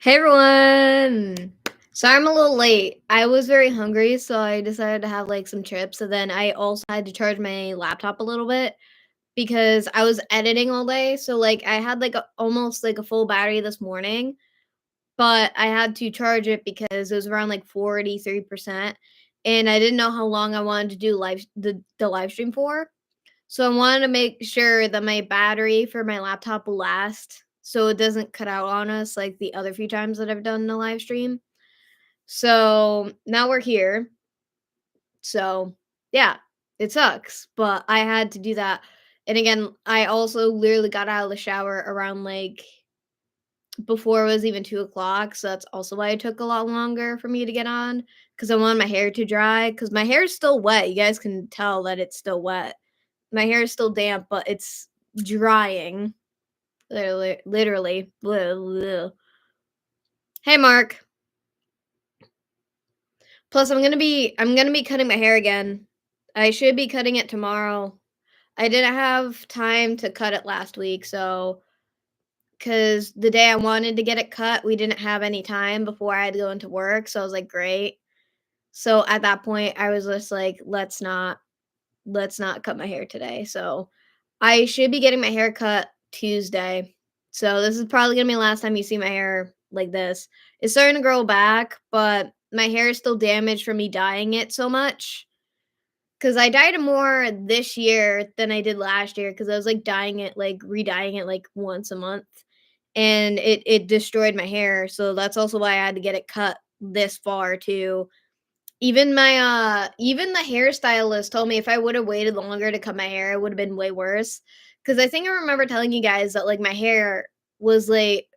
Hey everyone! Sorry I'm a little late. I was very hungry, so I decided to have like some chips. And then I also had to charge my laptop a little bit because I was editing all day. So like I had like almost like a full battery this morning, but I had to charge it because it was around like 43%. And I didn't know how long I wanted to do the live stream for. So I wanted to make sure that my battery for my laptop will last so it doesn't cut out on us like the other few times that I've done the live stream. So now we're here. So yeah, it sucks, but I had to do that. And again, I also literally got out of the shower around like before it was even 2 o'clock. So that's also why it took a lot longer for me to get on because I wanted my hair to dry because my hair is still wet. You guys can tell that it's still wet. My hair is still damp, but it's drying. Literally. Blah, blah. Hey, Mark. Plus, I'm gonna be cutting my hair again. I should be cutting it tomorrow. I didn't have time to cut it last week, so because the day I wanted to get it cut, we didn't have any time before I had to go into work. So I was like, great. So at that point, I was just like, let's not cut my hair today. So I should be getting my hair cut Tuesday. So this is probably gonna be the last time you see my hair like this. It's starting to grow back, but my hair is still damaged from me dyeing it so much. Cause I dyed it more this year than I did last year because I was like dyeing it, like re-dyeing it like once a month. And it destroyed my hair. So that's also why I had to get it cut this far too. Even the hairstylist told me if I would've waited longer to cut my hair, it would've been way worse. Cause I think I remember telling you guys that, like, my hair was, like,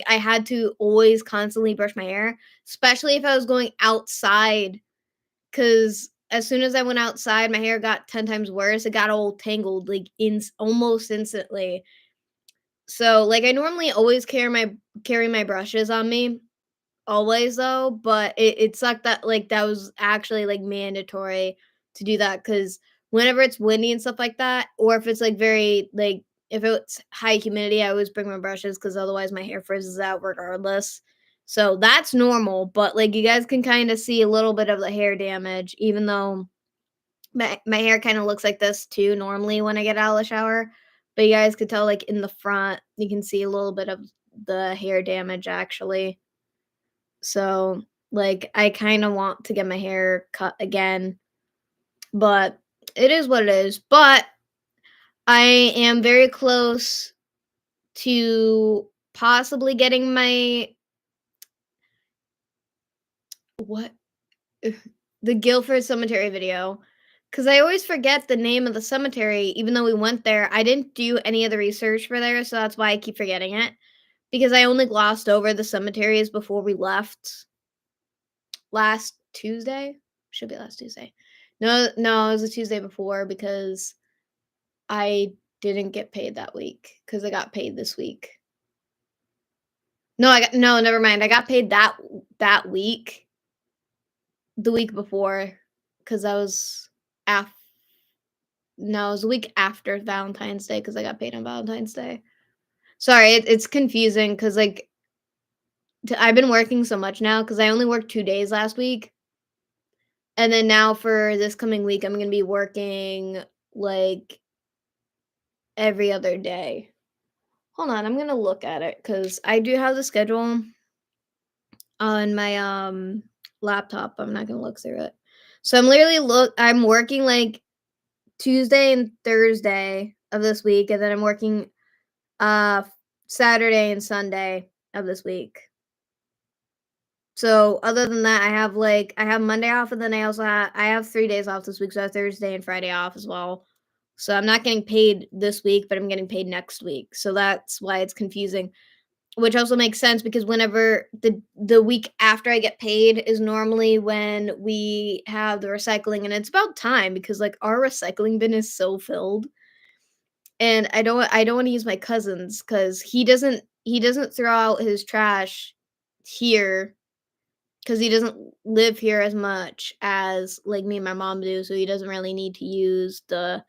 I had to always constantly brush my hair, especially if I was going outside. Cause as soon as I went outside, my hair got 10 times worse. It got all tangled, like, almost instantly. So, like, I normally always carry my brushes on me, always though, but it sucked that like that was actually like mandatory to do that because whenever it's windy and stuff like that, or if it's like very like if it's high humidity, I always bring my brushes because otherwise my hair frizzes out regardless. So that's normal, but like you guys can kind of see a little bit of the hair damage, even though my hair kind of looks like this too normally when I get out of the shower. But you guys could tell like in the front, you can see a little bit of the hair damage actually. So, like, I kinda want to get my hair cut again, but it is what it is. But I am very close to possibly getting my what? The Guilford Cemetery video, because I always forget the name of the cemetery even though we went there. I didn't do any of the research for there, so that's why I keep forgetting it, because I only glossed over the cemeteries before we left last Tuesday? Should be last Tuesday. No, no, it was the Tuesday before because I didn't get paid that week because I got paid this week. No, never mind. I got paid that week, the week before, because I was af no, it was the week after Valentine's Day because I got paid on Valentine's Day. Sorry, it's confusing because like I've been working so much now because I only worked 2 days last week. And then now for this coming week, I'm gonna be working, like, every other day. Hold on, I'm gonna look at it because I do have the schedule on my, laptop. I'm not gonna look through it. So I'm working, like, Tuesday and Thursday of this week, and then I'm working, uh, Saturday and Sunday of this week. So, other than that, I have Monday off, and then I have 3 days off this week, so I have Thursday and Friday off as well. So, I'm not getting paid this week, but I'm getting paid next week, so that's why it's confusing, which also makes sense because whenever the week after I get paid is normally when we have the recycling, and it's about time because, like, our recycling bin is so filled, and I don't wanna use my cousin's because he doesn't throw out his trash here because he doesn't live here as much as like me and my mom do, so he doesn't really need to use the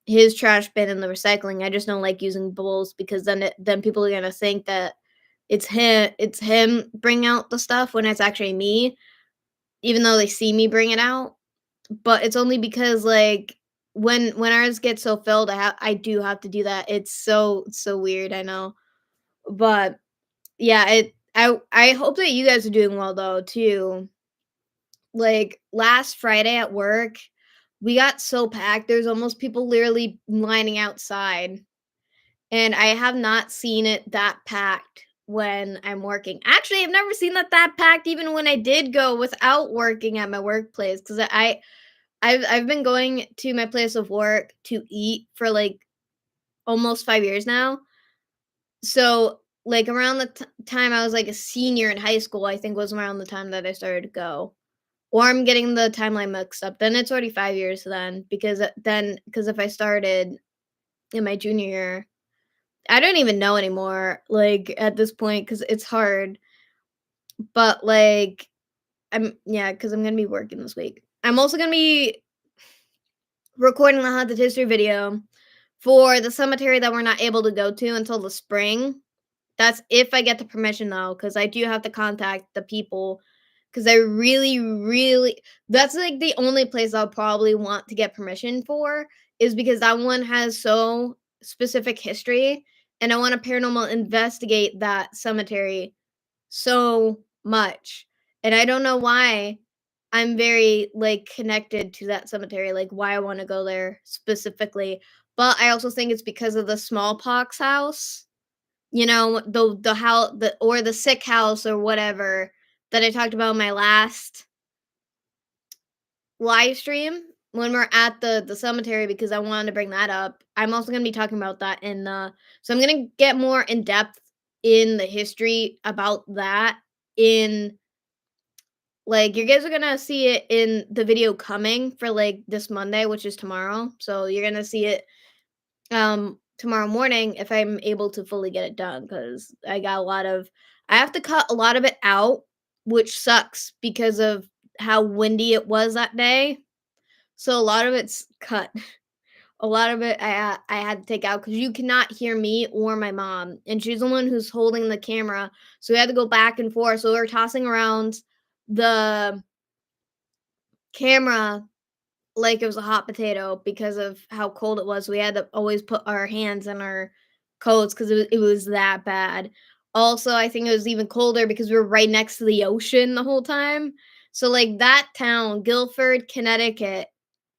his trash bin in the recycling. I just don't like using bowls because then people are gonna think that it's him bring out the stuff when it's actually me, even though they see me bring it out. But it's only because, like, when ours gets so filled, I do have to do that. It's so weird, I know. But, yeah, I hope that you guys are doing well, though, too. Like, last Friday at work, we got so packed, there's almost people literally lining outside, and I have not seen it that packed when I'm working. Actually, I've never seen that packed even when I did go without working at my workplace, 'cause I've been going to my place of work to eat for, like, almost 5 years now. So, like, around the time I was, like, a senior in high school, I think was around the time that I started to go. Or I'm getting the timeline mixed up. Then it's already 5 years then, because if I started in my junior year, I don't even know anymore, like, at this point, because it's hard. But, like, yeah, because I'm gonna be working this week. I'm also gonna be recording the haunted history video for the cemetery that we're not able to go to until the spring. That's if I get the permission though, because I do have to contact the people. Because I really, really, that's like the only place I'll probably want to get permission for, is because that one has so specific history, and I want to paranormal investigate that cemetery so much. And I don't know why I'm very, like, connected to that cemetery, like, why I wanna go there specifically. But I also think it's because of the smallpox house, the how the or the sick house or whatever that I talked about in my last live stream when we're at the cemetery, because I wanted to bring that up. I'm also gonna be talking about that in the so I'm gonna get more in depth in the history about that in like, you guys are gonna see it in the video coming for, like, this Monday, which is tomorrow. So you're gonna see it, tomorrow morning if I'm able to fully get it done, because I have to cut a lot of it out, which sucks because of how windy it was that day. So a lot of it's cut. A lot of it I had to take out because you cannot hear me or my mom, and she's the one who's holding the camera, so we had to go back and forth. So we were tossing around the camera like it was a hot potato because of how cold it was. We had to always put our hands in our coats because it was that bad. Also, I think it was even colder because we were right next to the ocean the whole time. So, like, that town, Guilford, Connecticut,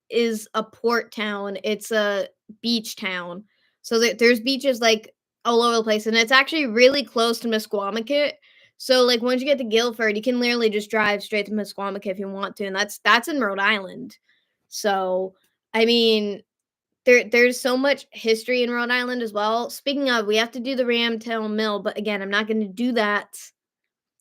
is a port town. It's a beach town. So there's beaches, like, all over the place, and it's actually really close to Misquamicut. So, like, once you get to Guilford, you can literally just drive straight to Misquamicut if you want to, and that's in Rhode Island. So, I mean, there's so much history in Rhode Island as well. Speaking of, we have to do the Ramtown Mill, but again, I'm not gonna do that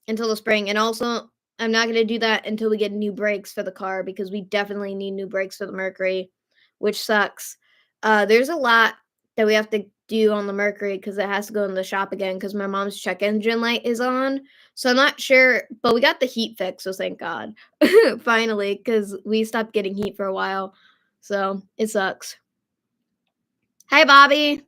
until the spring, and also, I'm not gonna do that until we get new brakes for the car because we definitely need new brakes for the Mercury, which sucks. There's a lot that we have to do on the Mercury because it has to go in the shop again because my mom's check engine light is on. So I'm not sure, but we got the heat fixed, so thank God. Finally, because we stopped getting heat for a while. So it sucks. Hi, Bobby.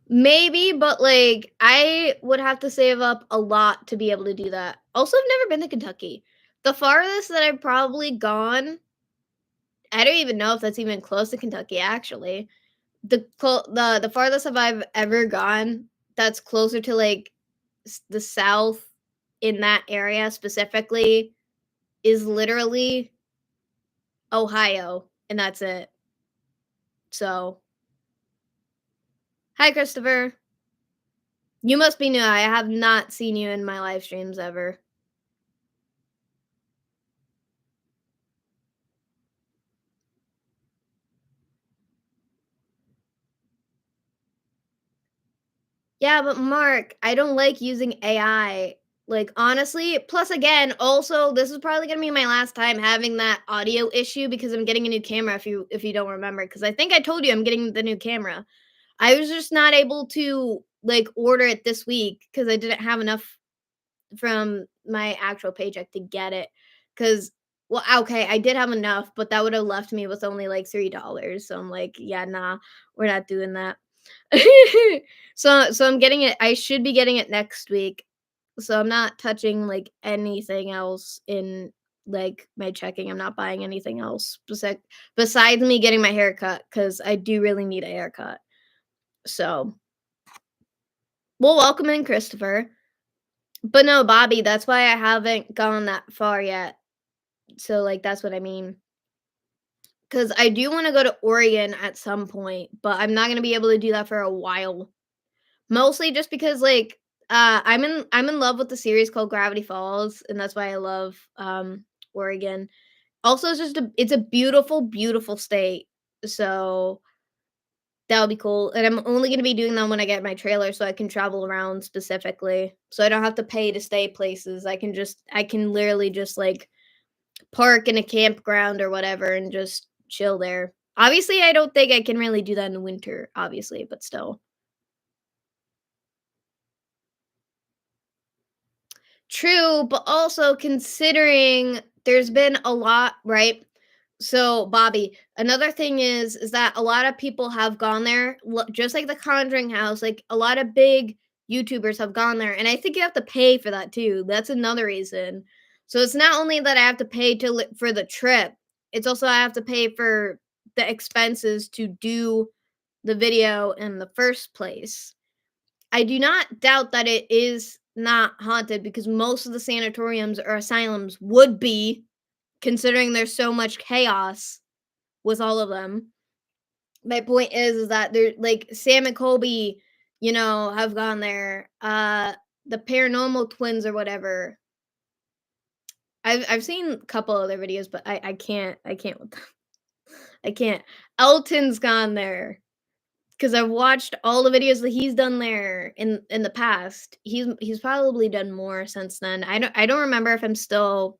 Maybe, but, like, I would have to save up a lot to be able to do that. Also, I've never been to Kentucky. The farthest that I've probably gone, I don't even know if that's even close to Kentucky, actually. The farthest I've ever gone that's closer to, like, the South in that area specifically is literally Ohio, and that's it. So, hi, Christopher. You must be new. I have not seen you in my live streams ever. Yeah, but Mark, I don't like using AI. Like, honestly, plus again, also this is probably gonna be my last time having that audio issue because I'm getting a new camera if you don't remember, because I think I told you I'm getting the new camera. I was just not able to like order it this week because I didn't have enough from my actual paycheck to get it. Cause Well, okay, I did have enough, but that would have left me with only like $3. So I'm like, yeah, nah, we're not doing that. So I'm getting it. I should be getting it next week. So I'm not touching like anything else in like my checking. I'm not buying anything else besides me getting my hair cut because I do really need a haircut. So well, welcome in, Christopher. But no, Bobby, that's why I haven't gone that far yet. So like that's what I mean. Cause I do want to go to Oregon at some point, but I'm not gonna be able to do that for a while. Mostly just because like I'm in love with the series called Gravity Falls, and that's why I love Oregon. Also, it's a beautiful, beautiful state. So that would be cool. And I'm only gonna be doing that when I get my trailer so I can travel around specifically. So I don't have to pay to stay places. I can literally just like park in a campground or whatever and just chill there. Obviously, I don't think I can really do that in the winter, obviously, but still. True, but also considering there's been a lot, right? So, Bobby, another thing is that a lot of people have gone there, just like the Conjuring house. Like a lot of big YouTubers have gone there, and I think you have to pay for that too. That's another reason. So it's not only that I have to pay for the trip; it's also I have to pay for the expenses to do the video in the first place. I do not doubt that it is not haunted because most of the sanatoriums or asylums would be, considering there's so much chaos with all of them. My point is that they're like Sam and Colby, have gone there. The paranormal twins or whatever. I've seen a couple other videos, but I can't with them. I can't. Elton's gone there. 'Cause I've watched all the videos that he's done there in the past. He's probably done more since then. I don't remember if I'm still,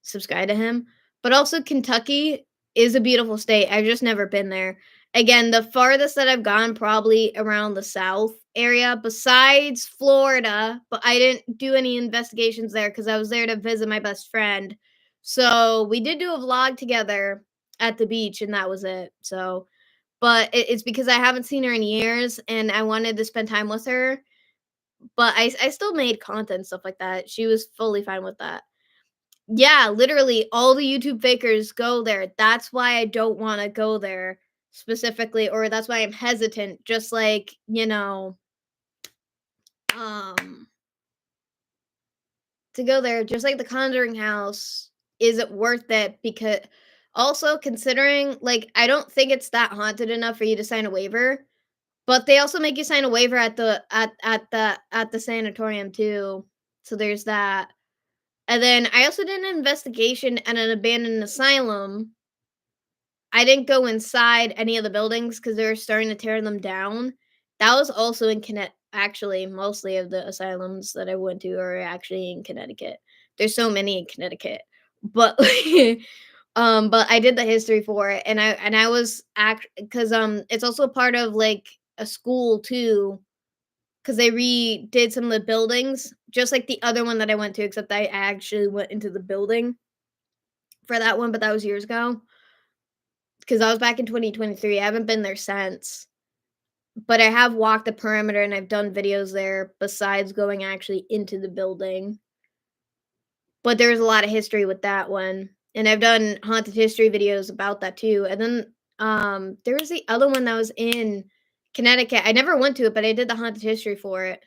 subscribed to him. But also Kentucky is a beautiful state. I've just never been there. Again, the farthest that I've gone probably around the South area besides Florida, but I didn't do any investigations there because I was there to visit my best friend. So we did do a vlog together at the beach, and that was it. So but it's because I haven't seen her in years, and I wanted to spend time with her, but I still made content, stuff like that. She was fully fine with that. Yeah, literally, all the YouTube fakers go there. That's why I don't wanna go there specifically, or that's why I'm hesitant, just like, um, to go there, just like the Conjuring house, is it worth it? Because also considering, like, I don't think it's that haunted enough for you to sign a waiver. But they also make you sign a waiver at the sanatorium too. So there's that. And then I also did an investigation at an abandoned asylum. I didn't go inside any of the buildings because they were starting to tear them down. That was also in Connecticut. Actually, mostly of the asylums that I went to are actually in Connecticut. There's so many in Connecticut. But but I did the history for it, and I was act because it's also part of like a school too, because they redid some of the buildings, just like the other one that I went to, except I actually went into the building for that one, but that was years ago. Because I was back in 2023. I haven't been there since, but I have walked the perimeter and I've done videos there besides going actually into the building. But there's a lot of history with that one, and I've done haunted history videos about that too. And then, there was the other one that was in Connecticut. I never went to it, but I did the haunted history for it.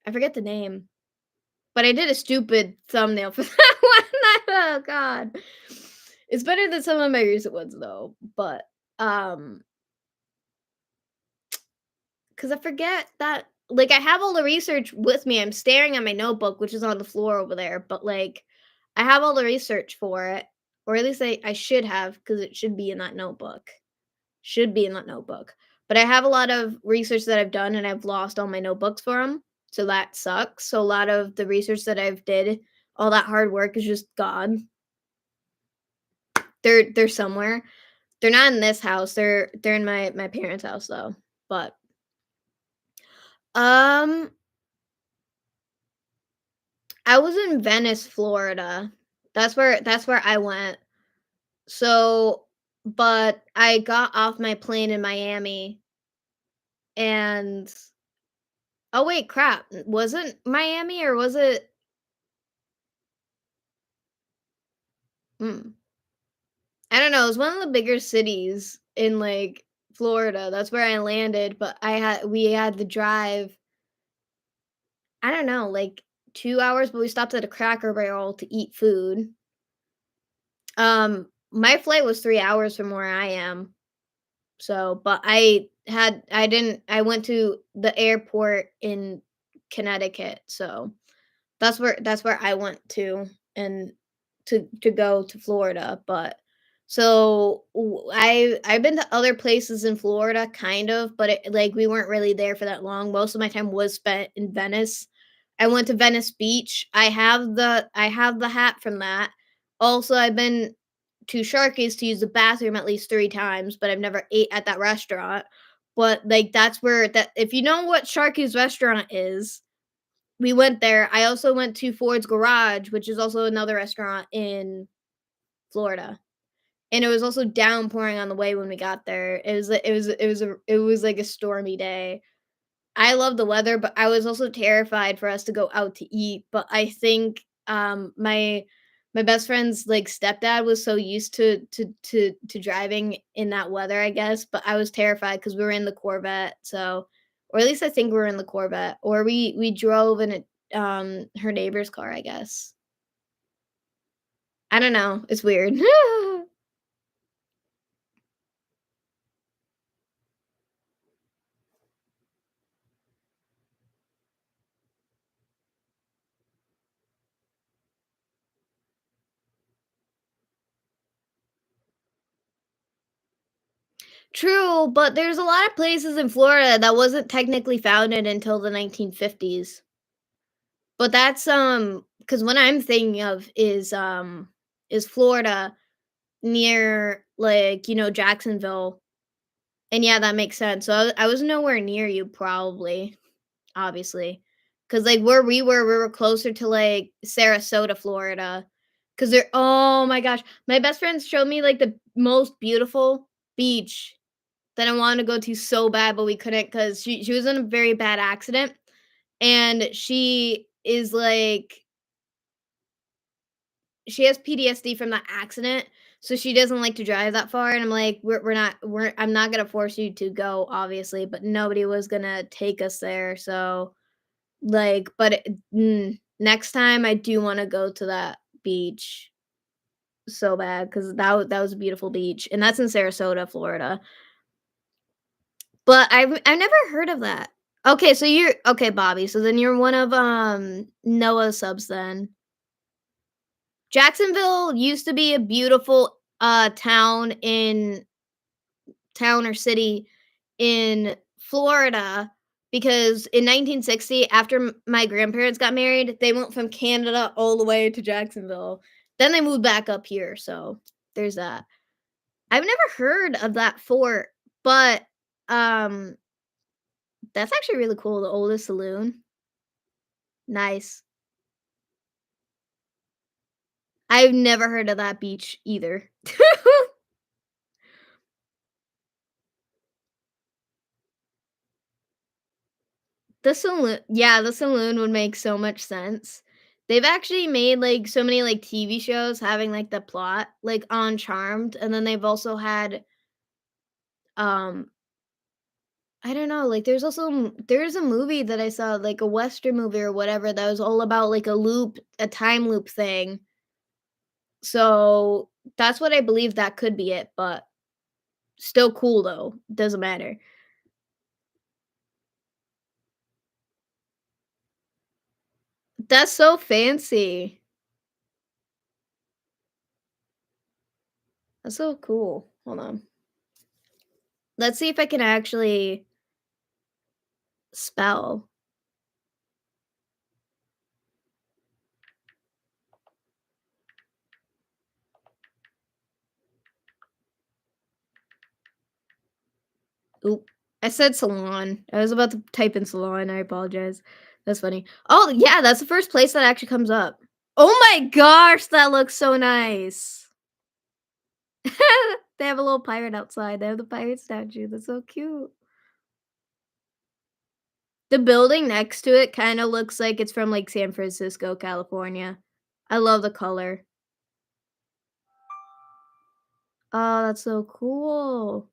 I forget the name, but I did a stupid thumbnail for that one. Oh god. It's better than some of my recent ones though, but, um, because I forget that like, I have all the research with me. I'm staring at my notebook, which is on the floor over there, but, like, I have all the research for it, or at least I should have, because it should be in that notebook. Should be in that notebook. But I have a lot of research that I've done, and I've lost all my notebooks for them, so that sucks. So a lot of the research that I've did, all that hard work is just gone. They're somewhere. They're not in this house. They're in my parents' house though. But um I was in Venice, Florida. That's where I went. So, but I got off my plane in Miami and oh wait, crap. Was it Miami or was it mm, I don't know, it was one of the bigger cities in like Florida. That's where I landed, but we had the drive, I don't know, like 2 hours, but we stopped at a Cracker Barrel to eat food. My flight was 3 hours from where I am. So, but I went to the airport in Connecticut, so that's where I went to and to go to Florida, but so I've been to other places in Florida kind of, but like we weren't really there for that long. Most of my time was spent in Venice. I went to Venice Beach. I have the hat from that. Also, I've been to Sharky's to use the bathroom at least 3 times, but I've never ate at that restaurant. But like that's where that if you know what Sharky's restaurant is, we went there. I also went to Ford's Garage, which is also another restaurant in Florida, and it was also downpouring on the way when we got there. It was like a stormy day. I love the weather, but I was also terrified for us to go out to eat, but I think, my best friend's, like, stepdad was so used to driving in that weather, I guess, but I was terrified because we were in the Corvette, so or at least I think we were in the Corvette, or we drove in her neighbor's car, I guess. I don't know, it's weird. True, but there's a lot of places in Florida that wasn't technically founded until the 1950s. But that's, because what I'm thinking of is Florida near, like, Jacksonville, and yeah, that makes sense. So I was nowhere near you probably, obviously, because like, where we were closer to, like, Sarasota, Florida, because there oh my gosh, my best friend showed me, like, the most beautiful beach that I wanted to go to so bad, but we couldn't because she was in a very bad accident, and she has PTSD from that accident, so she doesn't like to drive that far, and I'm like, we're not we're I'm not gonna force you to go, obviously, but nobody was gonna take us there, so, like, but next time I do wanna go to that beach so bad because that was a beautiful beach, and that's in Sarasota, Florida. But I've never heard of that. Okay, so you're okay, Bobby, so then you're one of, Noah's subs then. Jacksonville used to be a beautiful, town or city in Florida because in 1960, after my grandparents got married, they went from Canada all the way to Jacksonville. Then they moved back up here, so there's that. I've never heard of that fort, but, um, that's actually really cool, the oldest saloon. Nice. I've never heard of that beach either. The saloon would make so much sense. They've actually made, like, so many, like, TV shows having, like, the plot, like, on Charmed, and then they've also had, um, I don't know, like, there's a movie that I saw, like, a Western movie or whatever that was all about, like, a time loop thing. So, that's what I believe that could be it, but still cool though, doesn't matter. That's so fancy. That's so cool. Hold on. Let's see if I can actually spell. Oop. I said salon. I was about to type in salon, I apologize. That's funny. Oh, yeah, that's the first place that actually comes up. Oh my gosh, that looks so nice. They have a little pirate outside. They have the pirate statue. That's so cute. The building next to it kinda looks like it's from, like, San Francisco, California. I love the color. Oh, that's so cool.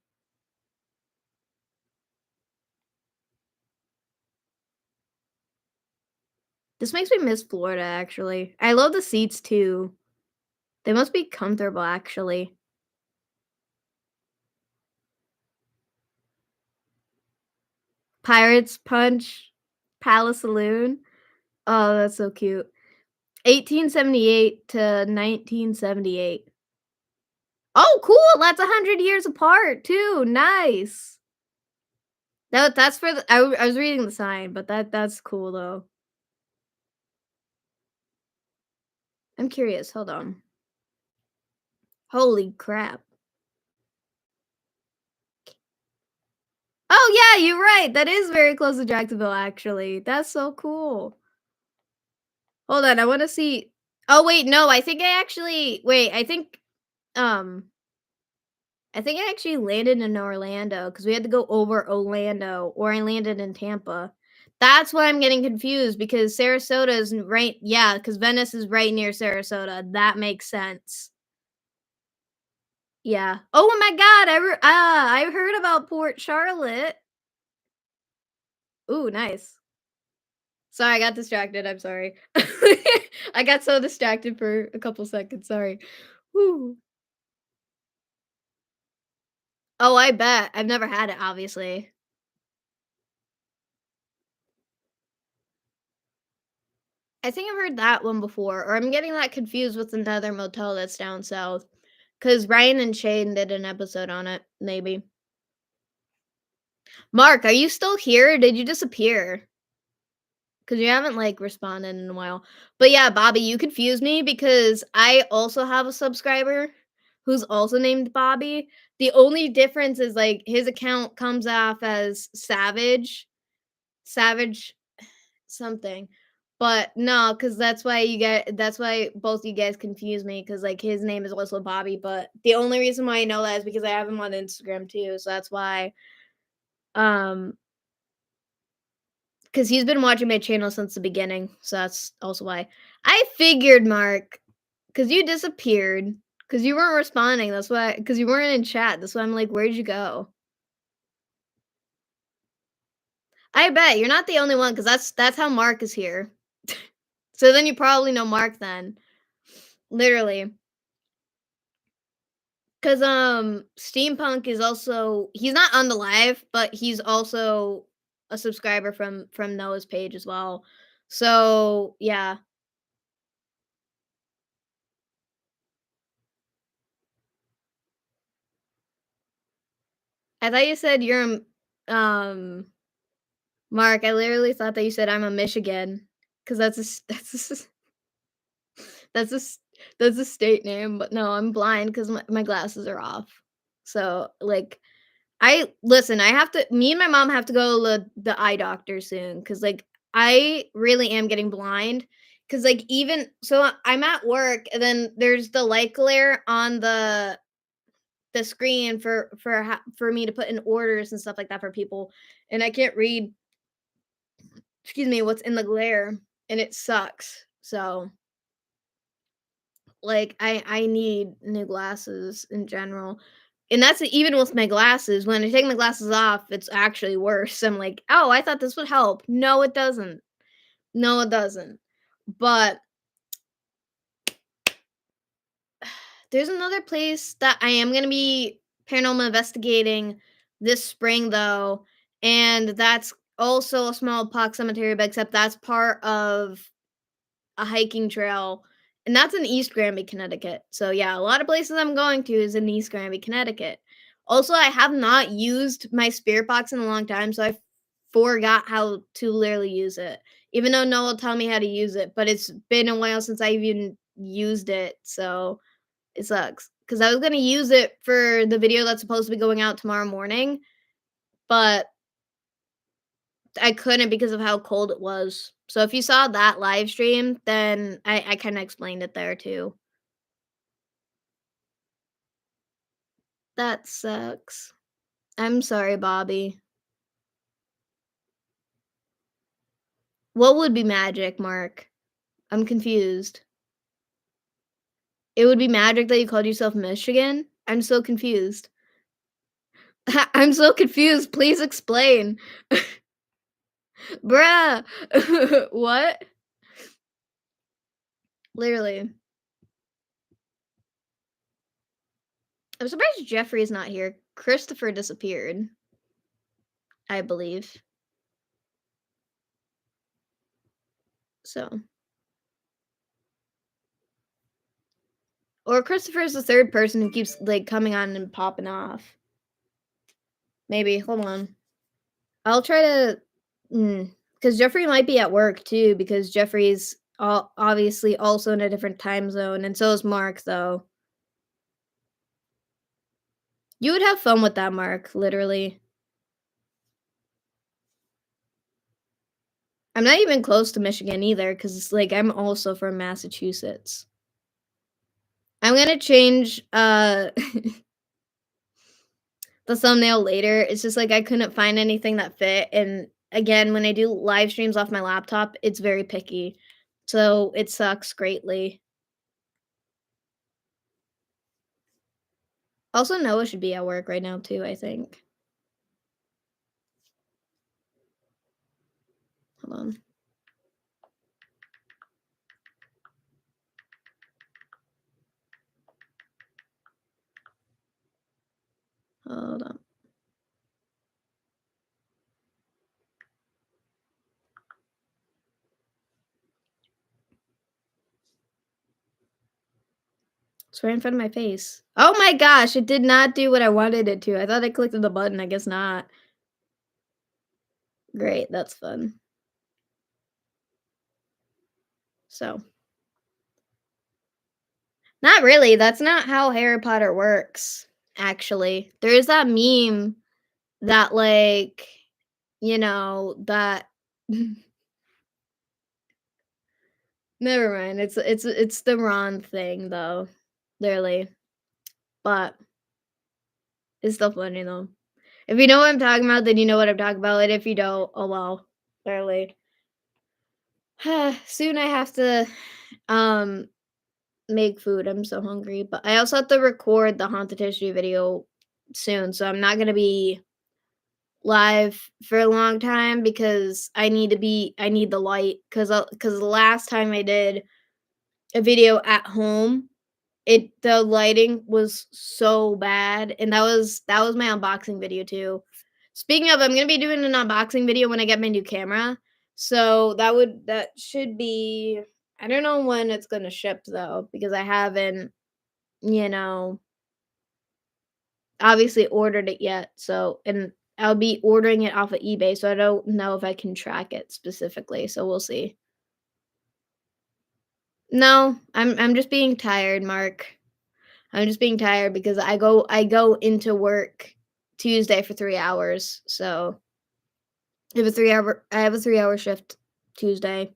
This makes me miss Florida, actually. I love the seats too. They must be comfortable, actually. Pirates Punch Palace Saloon. Oh, that's so cute. 1878 to 1978. Oh, cool! That's 100 years apart too. Nice. That's for the I was reading the sign, but that's cool though. I'm curious. Hold on. Holy crap. Oh, yeah, you're right. That is very close to Jacksonville, actually. That's so cool. Hold on, I wanna see. Oh, wait, no, I think I actually wait, um, I think I actually landed in Orlando because we had to go over Orlando, or I landed in Tampa. That's why I'm getting confused because Sarasota is right, yeah, because Venice is right near Sarasota. That makes sense. Yeah. Oh my god, I heard about Port Charlotte. Ooh, nice. Sorry, I got distracted, I'm sorry. I got so distracted for a couple seconds, sorry. Whew. Oh, I bet. I've never had it, obviously. I think I've heard that one before, or I'm getting that confused with another motel that's down south. Cause Ryan and Shane did an episode on it, maybe. Mark, are you still here, or did you disappear? Cause you haven't, like, responded in a while. But yeah, Bobby, you confused me because I also have a subscriber who's also named Bobby. The only difference is, like, his account comes off as Savage something. But no, cause that's why both you guys confuse me, cause like, his name is also Bobby, but the only reason why I know that is because I have him on Instagram too, so that's why. Um, cause he's been watching my channel since the beginning, so that's also why. I figured, Mark, cause you disappeared, cause you weren't responding, that's why, cause you weren't in chat, that's why I'm like, "Where'd you go?" I bet, you're not the only one, cause that's how Mark is here. So then you probably know Mark then. Literally. 'Cause, Steampunk is also he's not on the live, but he's also a subscriber from Noah's page as well. So, yeah. I thought you said Mark, I literally thought that you said I'm a Michigan, 'cause that's a s that's a state name, but no, I'm blind 'cause my glasses are off. So, like, I listen, I have to me and my mom have to go to the eye doctor soon because like, I really am getting blind. Cause like, even so I'm at work, and then there's the light glare on the screen for me to put in orders and stuff like that for people, and I can't read, excuse me, what's in the glare, and it sucks. So, like, I need new glasses in general. And that's even with my glasses. When I take my glasses off, it's actually worse. I'm like, "Oh, I thought this would help." No, it doesn't. No, it doesn't. But there's another place that I am gonna be paranormal investigating this spring, though, and that's also a small pox cemetery, but except that's part of a hiking trail, and that's in East Granby, Connecticut. So yeah, a lot of places I'm going to is in East Granby, Connecticut. Also, I have not used my spirit box in a long time, so I forgot how to literally use it. Even though Noah will tell me how to use it, but it's been a while since I even used it, so it sucks. Because I was gonna use it for the video that's supposed to be going out tomorrow morning, but I couldn't because of how cold it was. So if you saw that live stream, then I kinda explained it there too. That sucks. I'm sorry, Bobby. What would be magic, Mark? I'm confused. It would be magic that you called yourself Michigan? I'm so confused. I'm so confused, please explain. Bruh. What? Literally. I'm surprised Jeffrey's not here. Christopher disappeared, I believe. So or Christopher's the third person who keeps, like, coming on and popping off. Maybe, hold on. I'll try to because Jeffrey might be at work too, because Jeffrey's obviously also in a different time zone, and so is Mark, though. You would have fun with that, Mark, literally. I'm not even close to Michigan either, because like, I'm also from Massachusetts. I'm gonna change, the thumbnail later. It's just, like, I couldn't find anything that fit, and again, when I do live streams off my laptop, it's very picky, so it sucks greatly. Also, Noah should be at work right now too, I think. Hold on. Hold on. It's right in front of my face. Oh my gosh, it did not do what I wanted it to. I thought I clicked the button, I guess not. Great, that's fun. So not really, that's not how Harry Potter works, actually. There is that meme that, like, that never mind, it's the Ron thing, though, literally, but it's still funny, though. If you know what I'm talking about, then you know what I'm talking about, and if you don't, oh well, literally. Soon I have to, um, make food, I'm so hungry, but I also have to record the haunted history video soon, so I'm not gonna be live for a long time because I need the light, because the last time I did a video at home, the lighting was so bad, and that was my unboxing video too. Speaking of, I'm gonna be doing an unboxing video when I get my new camera, so that should be I don't know when it's gonna ship though, because I haven't, you know, obviously ordered it yet, so and I'll be ordering it off of eBay, so I don't know if I can track it specifically, so we'll see. No, I'm just being tired, Mark. I'm just being tired because I go into work Tuesday for 3 hours, so I have a 3-hour shift Tuesday.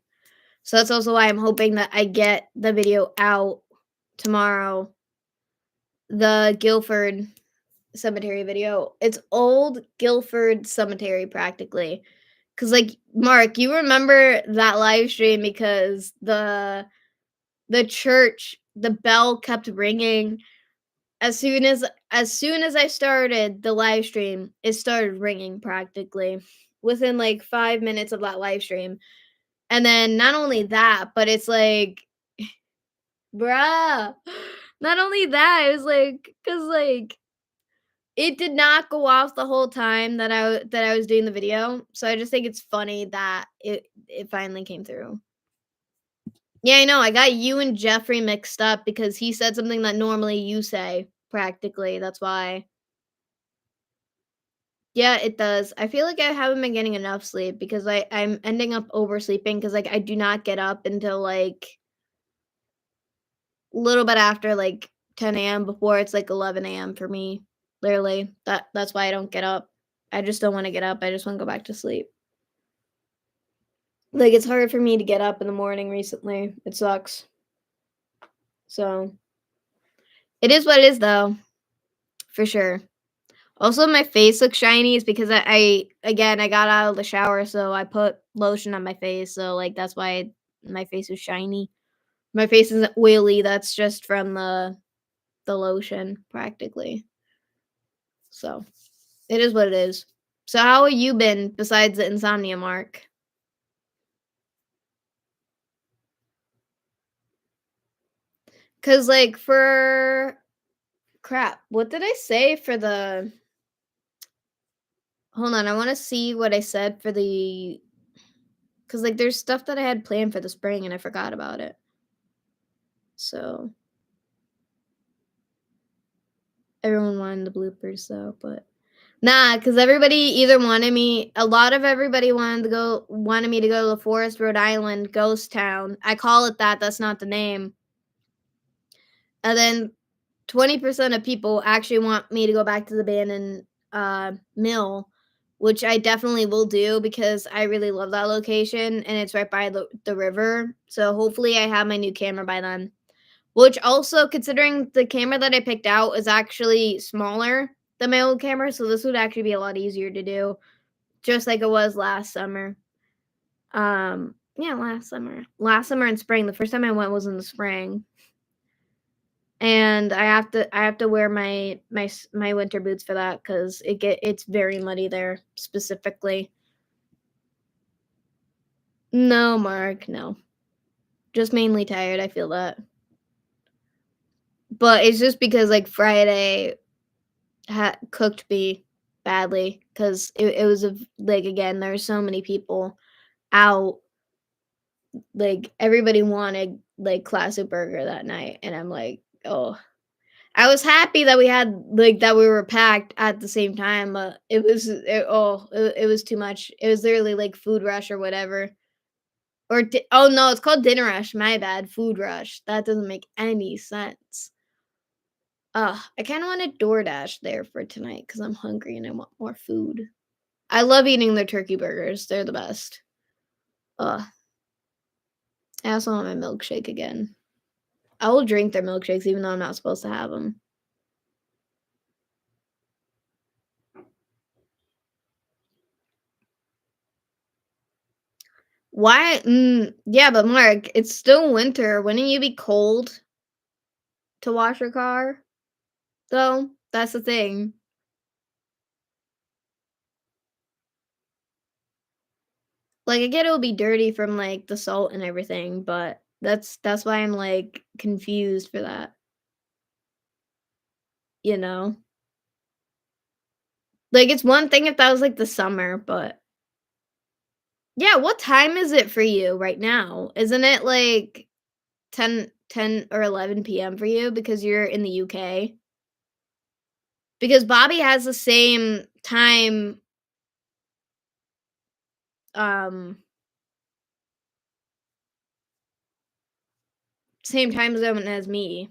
So that's also why I'm hoping that I get the video out tomorrow, the Guilford cemetery video. It's old Guilford cemetery practically. Cause like, Mark, you remember that live stream because the church, the bell kept ringing as soon as I started the live stream, it started ringing practically within like 5 minutes of that live stream. And then not only that, but it's like, bruh, not only that, it was like, cause like it did not go off the whole time that I was doing the video. So I just think it's funny that it finally came through. Yeah, I know. I got you and Jeffrey mixed up because he said something that normally you say practically. That's why. Yeah, it does. I feel like I haven't been getting enough sleep because I'm ending up oversleeping because like I do not get up until like a little bit after like 10 a.m. before it's like 11 a.m. for me. Literally. That's why I don't get up. I just don't want to get up. I just want to go back to sleep. Like, it's hard for me to get up in the morning recently. It sucks. So, it is what it is, though, for sure. Also, my face looks shiny is because again, I got out of the shower, so I put lotion on my face, so, like, that's why my face is shiny. My face isn't oily, that's just from the lotion, practically. So, it is what it is. So, how have you been besides the insomnia mark? Cause like, for crap, what did I say for the hold on, I wanna see what I said for the. Cause like, there's stuff that I had planned for the spring, and I forgot about it. So, everyone wanted the bloopers, though, but nah, cause everybody either wanted me a lot of everybody wanted me to go to the Forest, Rhode Island ghost town. I call it that, that's not the name. And then 20% of people actually want me to go back to the abandoned, mill, which I definitely will do because I really love that location, and it's right by the river, so hopefully I have my new camera by then. Which also, considering the camera that I picked out is actually smaller than my old camera, so this would actually be a lot easier to do, just like it was last summer. Yeah, last summer. Last summer and spring, the first time I went was in the spring. And I have to wear my winter boots for that because it's very muddy there specifically. No, Mark, no. Just mainly tired, I feel that. But it's just because like Friday cooked me badly because it was like again there were so many people out, like everybody wanted like classic burger that night, and I'm like, oh, I was happy that we had like that we were packed at the same time, but it was too much. It was literally like food rush or whatever. Oh no, it's called dinner rush. My bad, food rush. That doesn't make any sense. I kind of want to DoorDash there for tonight because I'm hungry and I want more food. I love eating their turkey burgers. They're the best. Ugh. I also want my milkshake again. I will drink their milkshakes even though I'm not supposed to have them. Why? Yeah, but Mark, it's still winter. Wouldn't you be cold to wash your car? Though, that's the thing. Like, I get it'll be dirty from like the salt and everything, but that's why I'm like confused for that. You know, like it's one thing if that was like the summer, but yeah. What time is it for you right now? Isn't it like 10 or 11 p.m. for you because you're in the UK? Because Bobby has the um same time zone as me.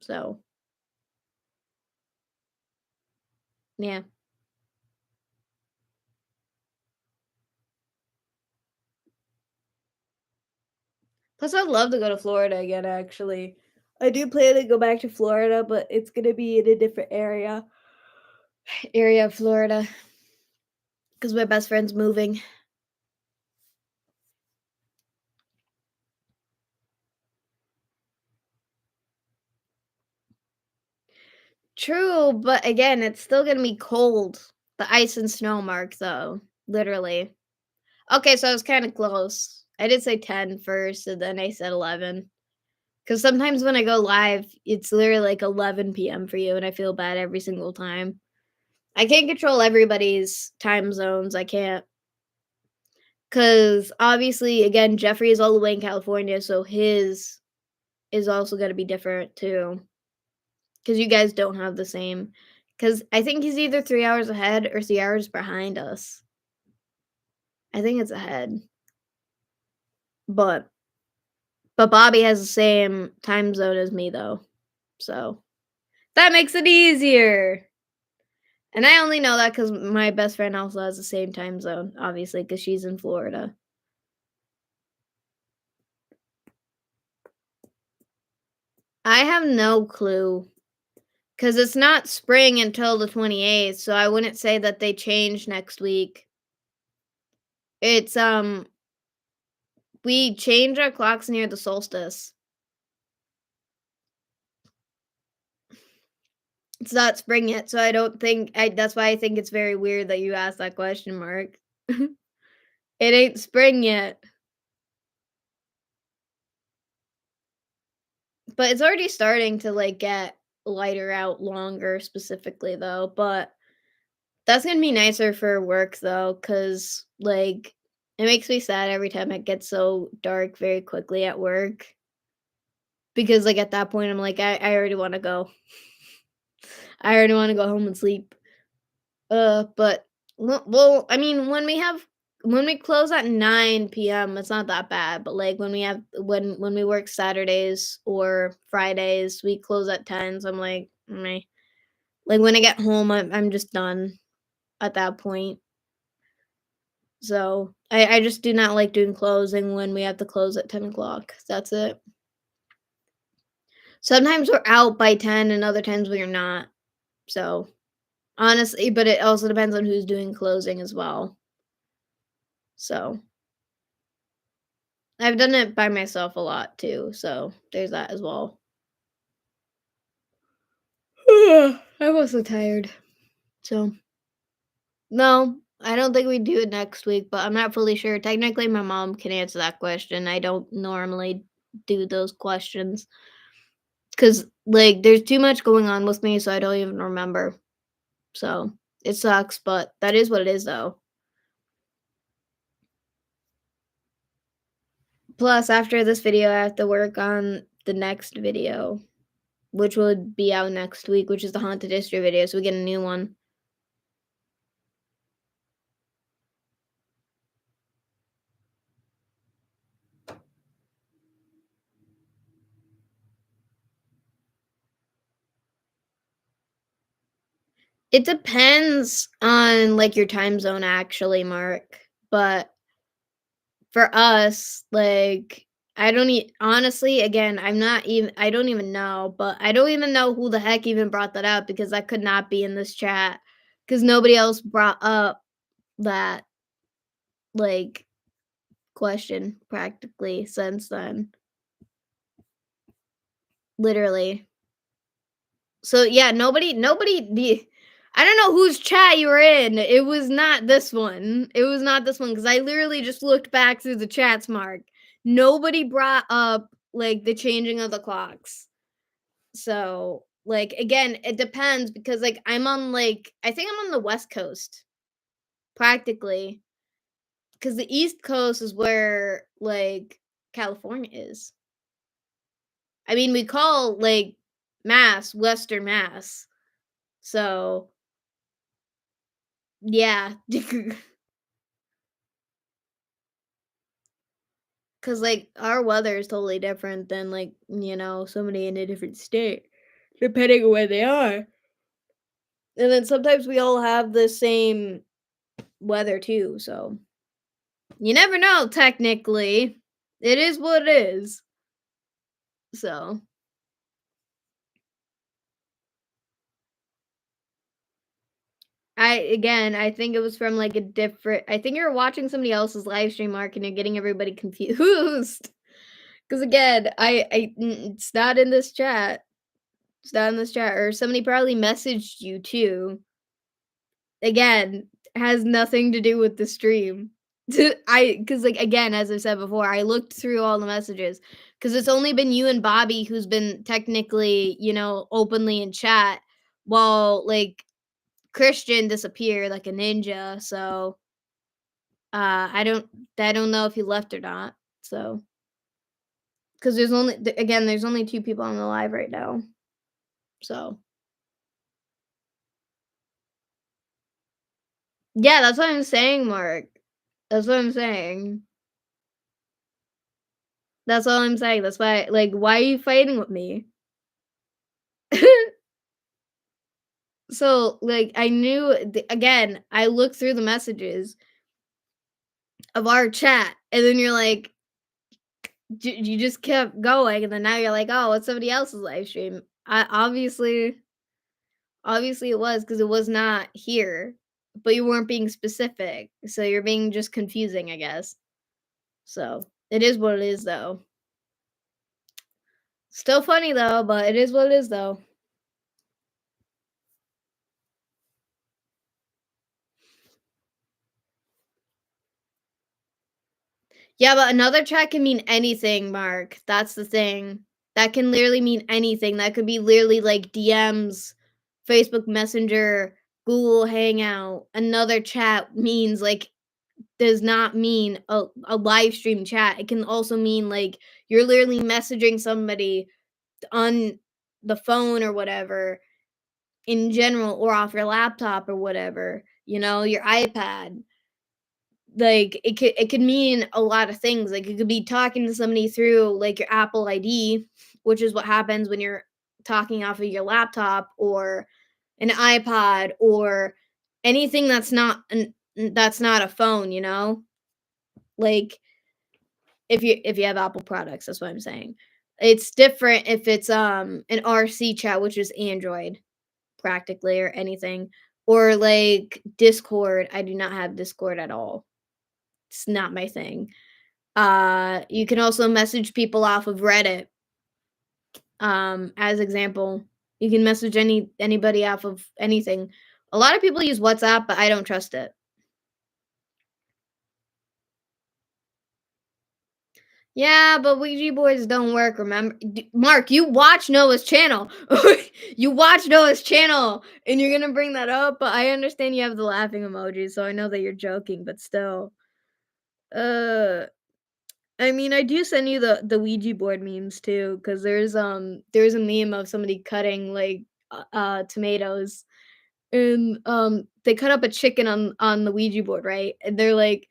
So, yeah. Plus, I'd love to go to Florida again, actually. I do plan to go back to Florida, but it's gonna be in a different area of Florida, because my best friend's moving. True, but again, it's still gonna be cold. The ice and snow mark, though, literally. Okay, so I was kind of close. I did say 10 first, and then I said 11. Because sometimes when I go live, it's literally like 11 p.m. for you, and I feel bad every single time. I can't control everybody's time zones. I can't. Because obviously, again, Jeffrey is all the way in California, so his is also going to be different too. Because you guys don't have the same. Because I think he's either 3 hours ahead or 3 hours behind us. I think it's ahead. But Bobby has the same time zone as me though. So that makes it easier. And I only know that because my best friend also has the same time zone, obviously, because she's in Florida. I have no clue because it's not spring until the 28th, so I wouldn't say that they change next week. It's, we change our clocks near the solstice. It's not spring yet, so I don't think I that's why I think it's very weird that you asked that question mark. It ain't spring yet, but it's already starting to, like, get lighter out longer specifically, though, but that's gonna be nicer for work, though, cause like, it makes me sad every time it gets so dark very quickly at work because, like, at that point, I'm like, "I already wanna go. I already wanna go home and sleep." But well, I mean, when we close at 9 p.m., it's not that bad, but, like, when we work Saturdays or Fridays, we close at 10, so I'm like, "Meh." Like, when I get home, I'm just done at that point. So, I just do not like doing closing when we have to close at 10 o'clock. That's it. Sometimes we're out by 10 and other times we're not. So, honestly, but it also depends on who's doing closing as well. So, I've done it by myself a lot too, so there's that as well. I'm also tired. So, no, I don't think we do it next week, but I'm not fully sure. Technically, my mom can answer that question. I don't normally do those questions because, like, there's too much going on with me, so I don't even remember. So, it sucks, but that is what it is, though. Plus, after this video, I have to work on the next video, which would be out next week, which is the haunted history video, so we get a new one. It depends on, like, your time zone actually, Mark, but for us, like, I don't honestly, again, I don't even know, but I don't even know who the heck even brought that up because that could not be in this chat because nobody else brought up that, like, question practically since then, literally. So, yeah, nobody the I don't know whose chat you were in. It was not this one. It was not this one because I literally just looked back through the chats, Mark. Nobody brought up, like, the changing of the clocks. So, like, again, it depends because, like, I think I'm on the West Coast, practically, because the East Coast is where, like, California is. I mean, we call, like, Mass, Western Mass. So, yeah. 'Cause, like, our weather is totally different than, like, somebody in a different state, depending on where they are. And then sometimes we all have the same weather too, so you never know, technically. It is what it is. So, I think it was from, like, I think you're watching somebody else's live stream, Mark, and you're getting everybody confused. Cause again, it's not in this chat. It's not in this chat, or somebody probably messaged you too. Again, has nothing to do with the stream. Cause, like, again, as I said before, I looked through all the messages, cause it's only been you and Bobby who's been technically, openly in chat while, like, Christian disappeared like a ninja, so, I don't know if he left or not, so, cause there's only 2 people on the live right now, so. Yeah, that's what I'm saying, Mark. That's what I'm saying. That's all I'm saying. That's why, like, why are you fighting with me? So, like, I knew again, I looked through the messages of our chat, and then you're like, You just kept going, and then now you're like, "Oh, it's somebody else's live stream." Obviously it was because it was not here, but you weren't being specific, so you're being just confusing, I guess. So, it is what it is, though. Still funny, though, but it is what it is, though. Yeah, but another chat can mean anything, Mark. That's the thing. That can literally mean anything. That could be literally like DMs, Facebook Messenger, Google Hangout. Another chat means like does not mean a live stream chat. It can also mean like you're literally messaging somebody on the phone or whatever in general or off your laptop or whatever, your iPad. Like, it could mean a lot of things, like, it could be talking to somebody through, like, your Apple ID, which is what happens when you're talking off of your laptop or an iPod or anything that's not a phone, Like, if you have Apple products, that's what I'm saying. It's different if it's, an RC chat, which is Android, practically, or anything, or, like, Discord. I do not have Discord at all. It's not my thing. You can also message people off of Reddit, as example. You can message anybody off of anything. A lot of people use WhatsApp, but I don't trust it. Yeah, but Ouija boards don't work, remember? Mark, you watch Noah's channel. You watch Noah's channel, and you're gonna bring that up, but I understand you have the laughing emoji, so I know that you're joking, but still. Uh, I mean, I do send you the Ouija board memes too, because there's a meme of somebody cutting like tomatoes, and they cut up a chicken on the Ouija board, right? And they're like,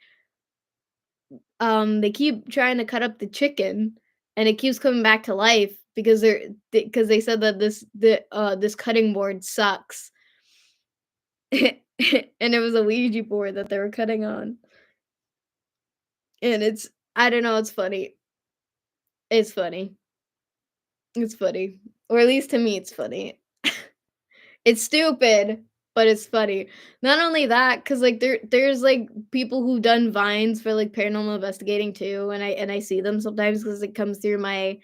they keep trying to cut up the chicken, and it keeps coming back to life because they said that this cutting board sucks, and it was a Ouija board that they were cutting on, and I don't know, it's funny. It's funny. It's funny. Or at least to me, it's funny. It's stupid, but it's funny. Not only that, because like there's like people who've done vines for like paranormal investigating too, and I see them sometimes because it comes through my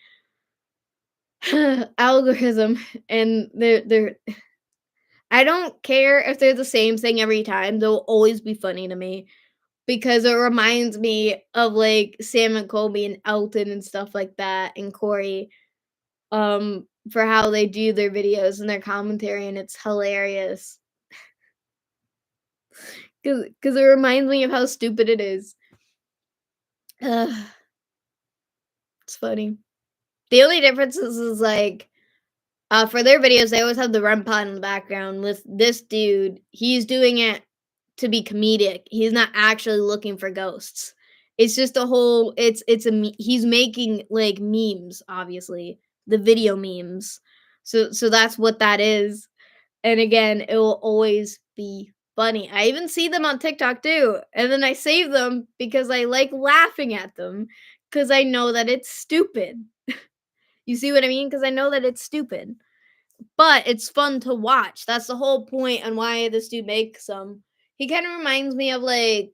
algorithm, and they're I don't care if they're the same thing every time. They'll always be funny to me because it reminds me of like Sam and Colby and Elton and stuff like that, and Corey, for how they do their videos and their commentary, and it's hilarious. Cause it reminds me of how stupid it is. Ugh, it's funny. The only difference is, like, for their videos, they always have the REM pod in the background. With this dude, he's doing it to be comedic. He's not actually looking for ghosts. It's just a whole it's a me he's making, like, memes, obviously, the video memes. So that's what that is. And again, it will always be funny. I even see them on TikTok too, and then I save them because I like laughing at them because I know that it's stupid. You see what I mean? Because I know that it's stupid, but it's fun to watch. That's the whole point on why this dude makes them. He kind of reminds me of like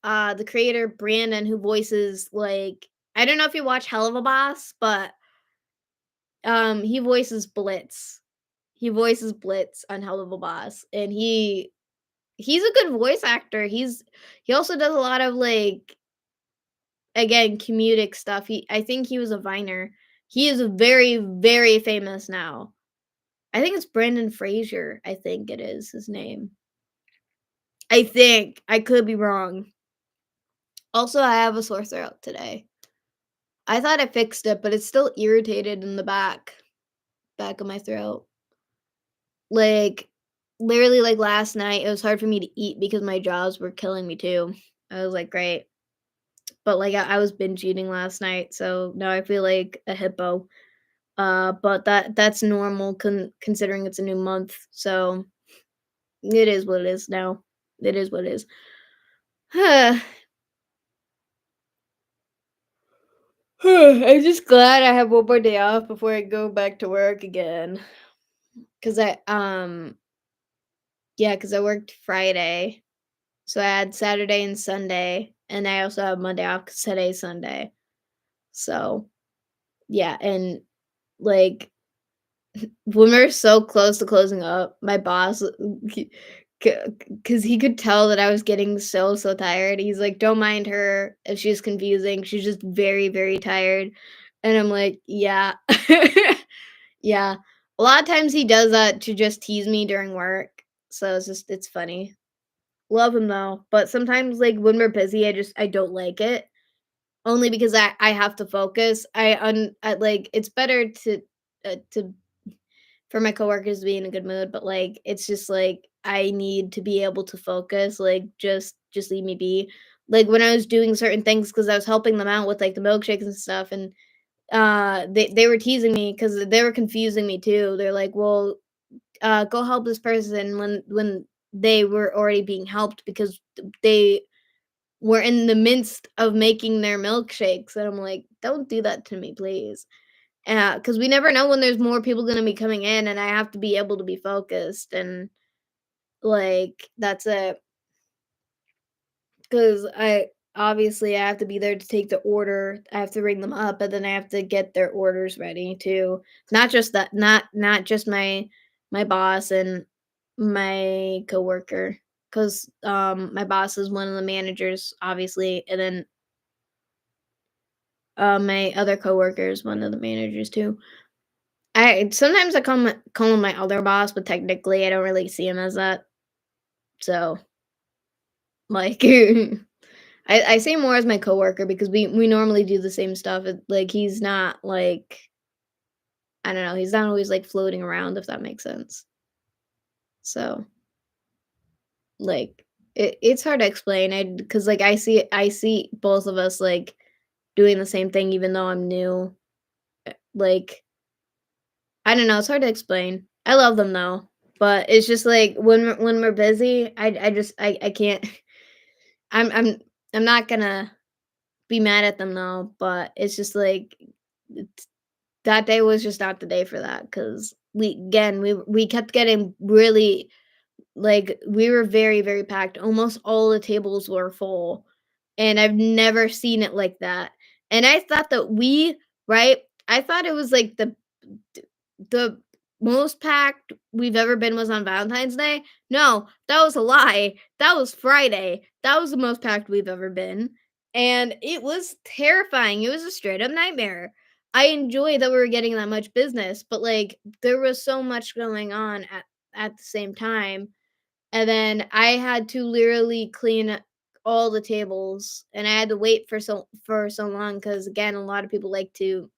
the creator Brandon who voices like I don't know if you watch Hell of a Boss, but he voices Blitz. He voices Blitz on Hell of a Boss, and he's a good voice actor. He also does a lot of like again comedic stuff. I think he was a Viner. He is very very famous now. I think it's Brandon Fraser. I think it is his name. I think I could be wrong. Also, I have a sore throat today. I thought I fixed it, but it's still irritated in the back of my throat. Like literally like last night, it was hard for me to eat because my jaws were killing me too. I was like, great. But, like, I was binge eating last night, so now I feel like a hippo. But that's normal considering it's a new month, so it is what it is now. It is what it is. I'm just glad I have one more day off before I go back to work again. Cause yeah, cause I worked Friday. So I had Saturday and Sunday, and I also have Monday off 'cause today's Sunday. So yeah, and like when we're so close to closing up, my boss, because he could tell that I was getting so tired. He's like, "Don't mind her if she's confusing. She's just very, very tired." And I'm like, "Yeah." Yeah. A lot of times he does that to just tease me during work. So it's funny. Love him though, but sometimes, like, when we're busy, I don't like it, only because I have to focus. I like, it's better to for my coworkers to be in a good mood, but, like, it's just, like, I need to be able to focus, like, just leave me be. Like, when I was doing certain things, because I was helping them out with, like, the milkshakes and stuff, and, they were teasing me because they were confusing me too. They're like, "Well, go help this person," when they were already being helped because they were in the midst of making their milkshakes, and I'm like, "Don't do that to me, please." Because we never know when there's more people gonna be coming in, and I have to be able to be focused, and, like, that's it. Because I have to be there to take the order, I have to ring them up, and then I have to get their orders ready too. Not just that, not just my boss and my coworker, because my boss is one of the managers, obviously, and then, my other coworker is one of the managers too. I sometimes I call him my other boss, but technically I don't really see him as that. So, like, I see him more as my coworker because we normally do the same stuff. Like, he's not like, I don't know, he's not always like floating around, if that makes sense. So, like, it's hard to explain. Because like I see both of us like doing the same thing, even though I'm new. Like, I don't know, it's hard to explain. I love them though, but it's just like when we're busy, I can't. I'm I'm not gonna be mad at them though, but it's just like it's, that day was just not the day for that because we kept getting really, like, we were very, very packed. Almost all the tables were full, and I've never seen it like that. And I thought that right? I thought it was like the most packed we've ever been was on Valentine's Day. No, that was a lie. That was Friday. That was the most packed we've ever been, and it was terrifying. It was a straight up nightmare. I enjoy that we were getting that much business, but, like, there was so much going on at the same time, and then I had to literally clean all the tables, and I had to wait for so long because, again, a lot of people like to,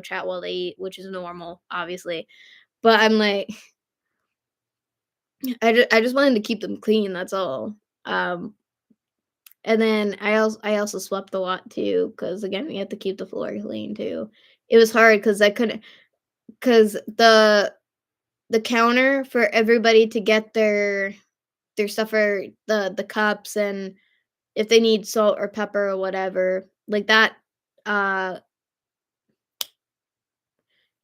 chat while they eat, which is normal, obviously. But I'm like, I just wanted to keep them clean, that's all. Um, and then I also swept a lot too, because again, we had to keep the floor clean too. It was hard because I couldn't, because the counter for everybody to get their stuff, for the cups, and if they need salt or pepper or whatever, like that, uh,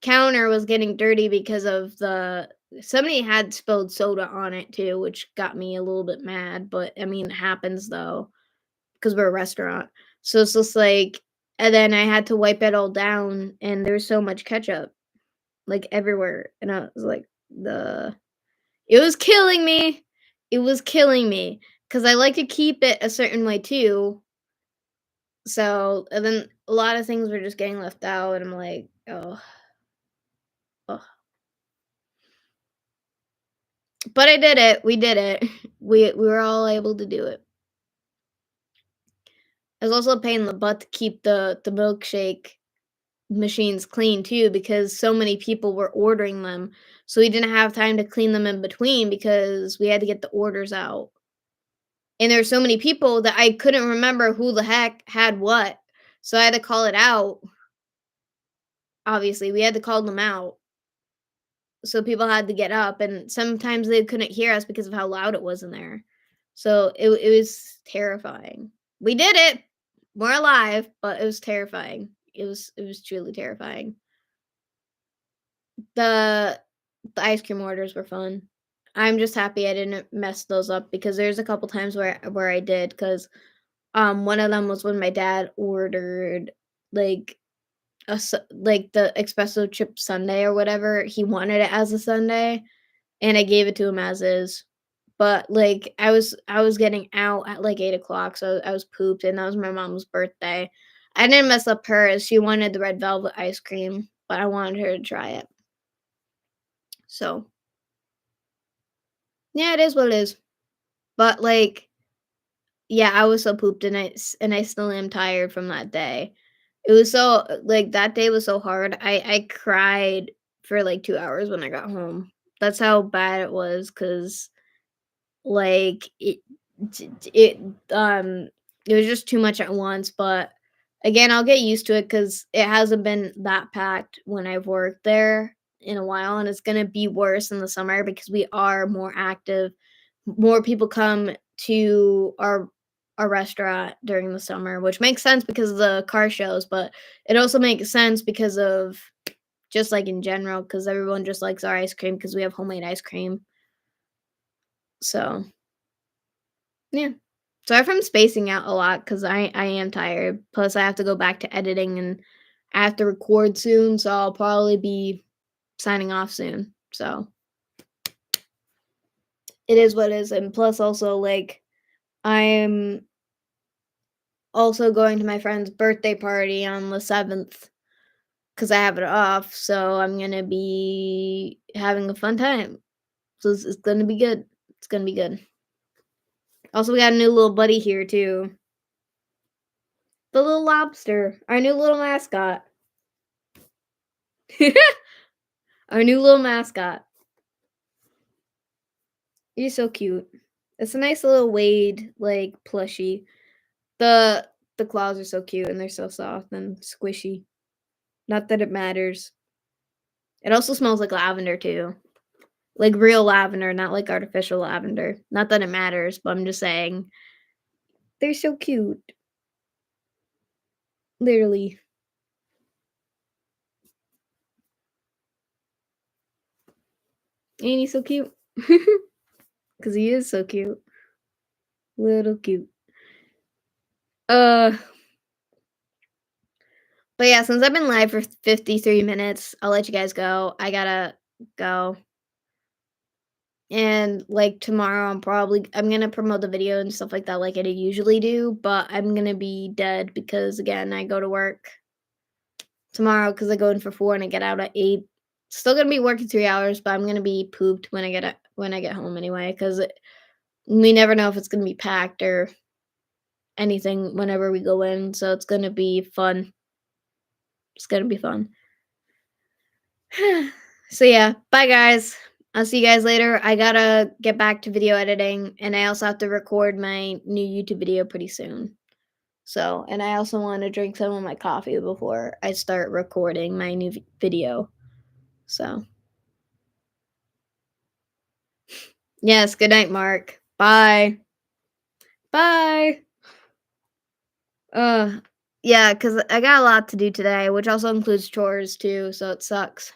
counter was getting dirty because of the somebody had spilled soda on it too, which got me a little bit mad, but I mean, it happens though, because 'cause we're a restaurant. So it's just like, and then I had to wipe it all down, and there's so much ketchup, like, everywhere, and I was like, "The" it was killing me. It was killing me because I like to keep it a certain way too. So, and then a lot of things were just getting left out, and I'm like, "Oh, ugh." But I did it. We did it. We were all able to do it. It was also a pain in the butt to keep the milkshake machines clean too, because so many people were ordering them. So we didn't have time to clean them in between because we had to get the orders out. And there's so many people that I couldn't remember who the heck had what. So I had to call it out. Obviously, we had to call them out. So people had to get up, and sometimes they couldn't hear us because of how loud it was in there. So it was terrifying. We did it. We're alive, but it was terrifying. It was truly terrifying. The the ice cream orders were fun. I'm just happy I didn't mess those up because there's a couple times where I did because one of them was when my dad ordered, like, like, the espresso chip sundae or whatever. He wanted it as a sundae, and I gave it to him as is. But, like, I was getting out at, like, 8 o'clock, so I was pooped, and that was my mom's birthday. I didn't mess up hers. She wanted the red velvet ice cream, but I wanted her to try it. So, yeah, it is what it is. But, like, yeah, I was so pooped, and I still am tired from that day. It was so like, that day was so hard. I cried for, like, 2 hours when I got home. That's how bad it was, cause like, t t it was just too much at once, but, again, I'll get used to it because it hasn't been that packed when I've worked there in a while, and it's gonna be worse in the summer because we are more active. More people come to our restaurant during the summer, which makes sense because of the car shows, but it also makes sense because of just, like, in general, because everyone just likes our ice cream because we have homemade ice cream. So, yeah. Sorry if I'm spacing out a lot because I am tired. Plus, I have to go back to editing and I have to record soon, so I'll probably be signing off soon. So, it is what it is, and plus also, like, I'm also going to my friend's birthday party on the 7th because I have it off, so I'm gonna be having a fun time. So it's gonna be good. It's gonna be good. Also, we got a new little buddy here too. The little lobster, our new little mascot. Our new little mascot. He's so cute. It's a nice little Wade, like, plushie. The the claws are so cute and they're so soft and squishy. Not that it matters. It also smells like lavender too. Like real lavender, not like artificial lavender. Not that it matters, but I'm just saying they're so cute. Literally. Ain't he so cute? Cause he is so cute. Little cute. Uh but yeah, since I've been live for 53 minutes, I'll let you guys go. I gotta go. And, like, tomorrow, I'm gonna promote the video and stuff like that like I usually do, but I'm gonna be dead because, again, I go to work tomorrow because I go in for 4 and I get out at 8. Still gonna be working 3 hours, but I'm gonna be pooped when I get home anyway, 'cause we never know if it's gonna be packed or anything whenever we go in, so it's gonna be fun. It's gonna be fun. So, yeah, bye, guys. I'll see you guys later. I gotta get back to video editing, and I also have to record my new YouTube video pretty soon. So, and I also want to drink some of my coffee before I start recording my new video. So, yes, good night, Mark. Bye. Bye. Uh, yeah, because I got a lot to do today, which also includes chores too, so it sucks.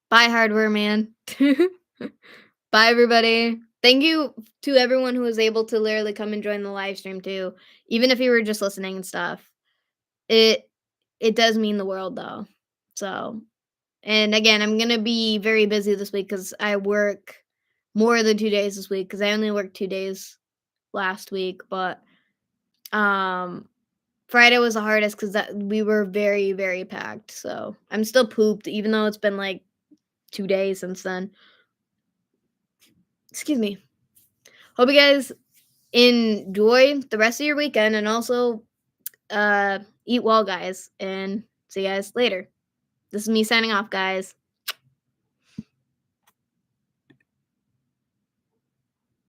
Bye, hardware man. Bye, everybody. Thank you to everyone who was able to literally come and join the live stream too, even if you were just listening and stuff. It it does mean the world though. So, and again, I'm gonna be very busy this week because I work more than 2 days this week because I only worked 2 days last week, but um Friday was the hardest because that we were very, very packed. So I'm still pooped, even though it's been like 2 days since then. Excuse me. Hope you guys enjoy the rest of your weekend and also eat well, guys, and see you guys later. This is me signing off, guys.